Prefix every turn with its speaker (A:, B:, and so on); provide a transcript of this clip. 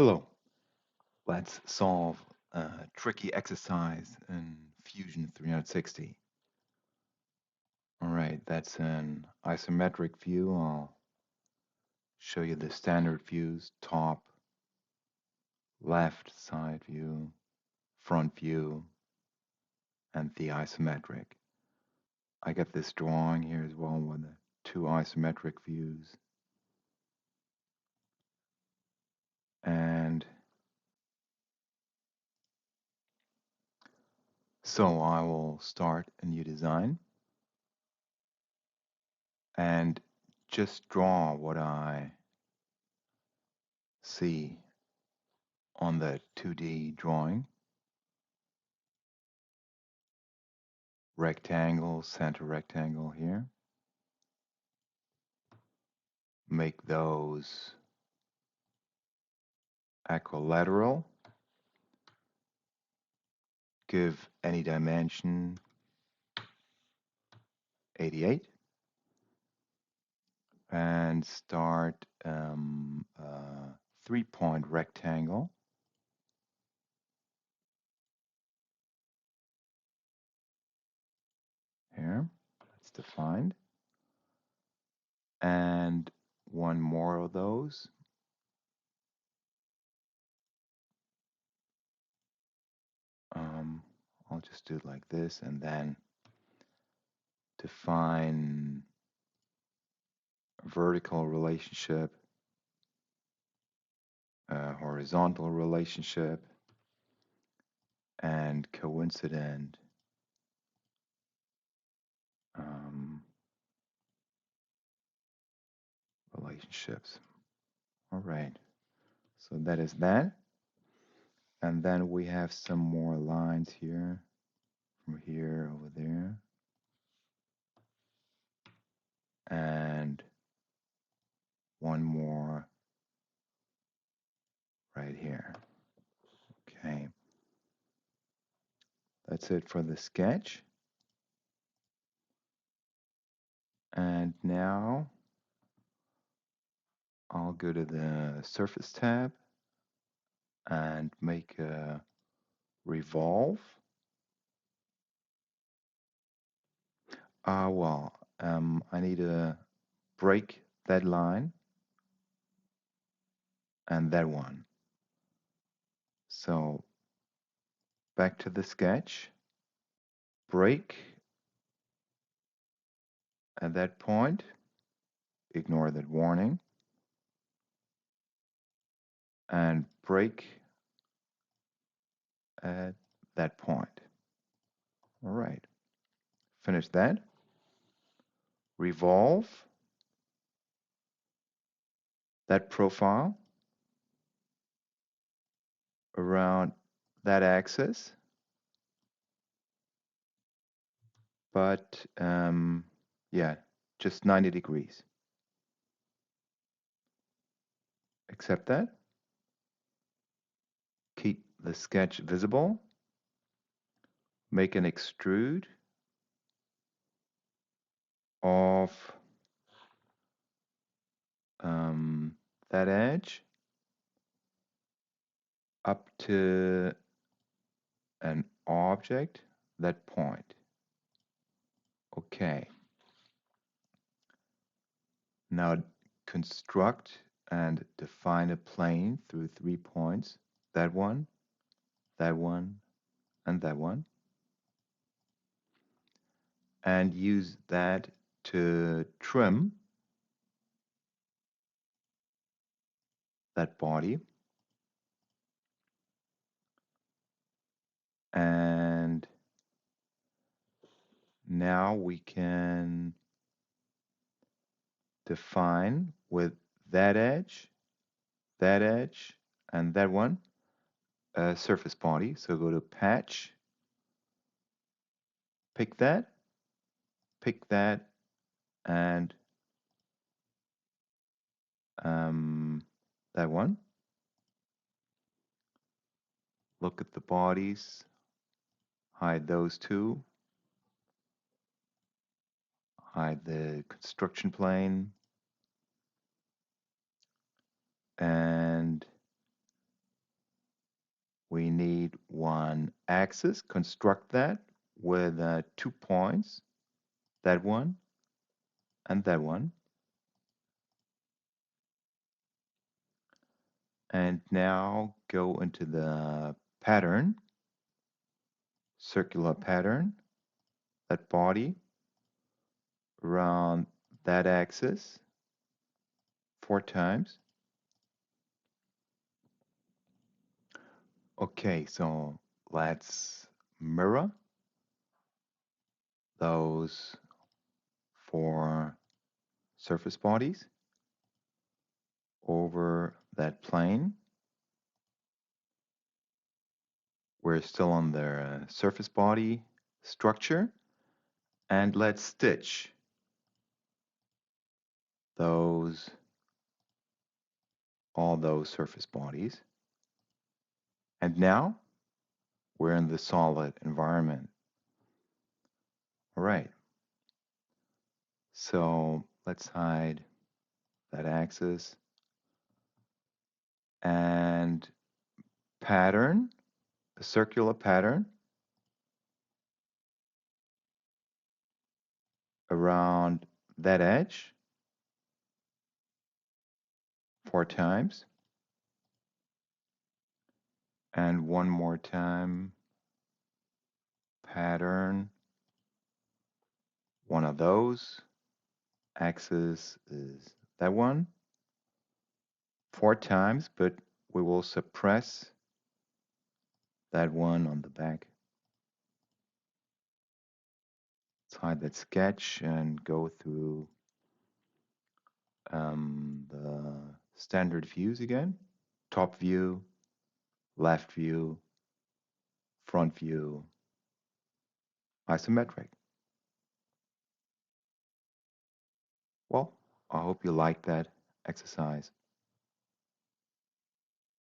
A: Hello. Let's solve a tricky exercise in Fusion 360. All right, that's an isometric view. I'll show you the standard views, top, left side view, front view, and the isometric. I got this drawing here as well with the two isometric views. And so I will start a new design and just draw what I see on the 2D drawing. Rectangle, center rectangle here. Make those equilateral. Give any dimension 88. And start a 3-point rectangle. Here, it's defined. And one more of those. I'll just do it like this and then define a vertical relationship, a horizontal relationship, and coincident relationships. All right, so that is that. And then we have some more lines here, from here over there. And one more right here. Okay, that's it for the sketch. And now I'll go to the Surface tab and make a revolve. I need to break that line and that one. So back to the sketch, break at that point, ignore that warning, and break at that point. All right, finish that. Revolve that profile around that axis, but yeah, just 90 degrees. Accept that. Keep the sketch visible. Make an extrude of that edge up to an object, that point. Okay. Now construct and define a plane through 3 points. That one, and that one. And use that to trim that body. And now we can define with that edge, and that one, a surface body. So go to Patch, pick that, and that one. Look at the bodies, hide those two, hide the construction plane, and We need one axis, construct that with 2 points, that one and that one. And now go into the pattern, circular pattern, that body around that axis 4 times. Okay, so let's mirror those 4 surface bodies over that plane. We're still on the surface body structure, and let's stitch those all those surface bodies. And now we're in the solid environment. All right, so let's hide that axis and pattern, a circular pattern around that edge 4 times, and one more time, pattern, one of those, axis is that one, 4 times, but we will suppress that one on the back. Let's hide that sketch and go through the standard views again. Top view, left view, front view, isometric. Well, I hope you liked that exercise.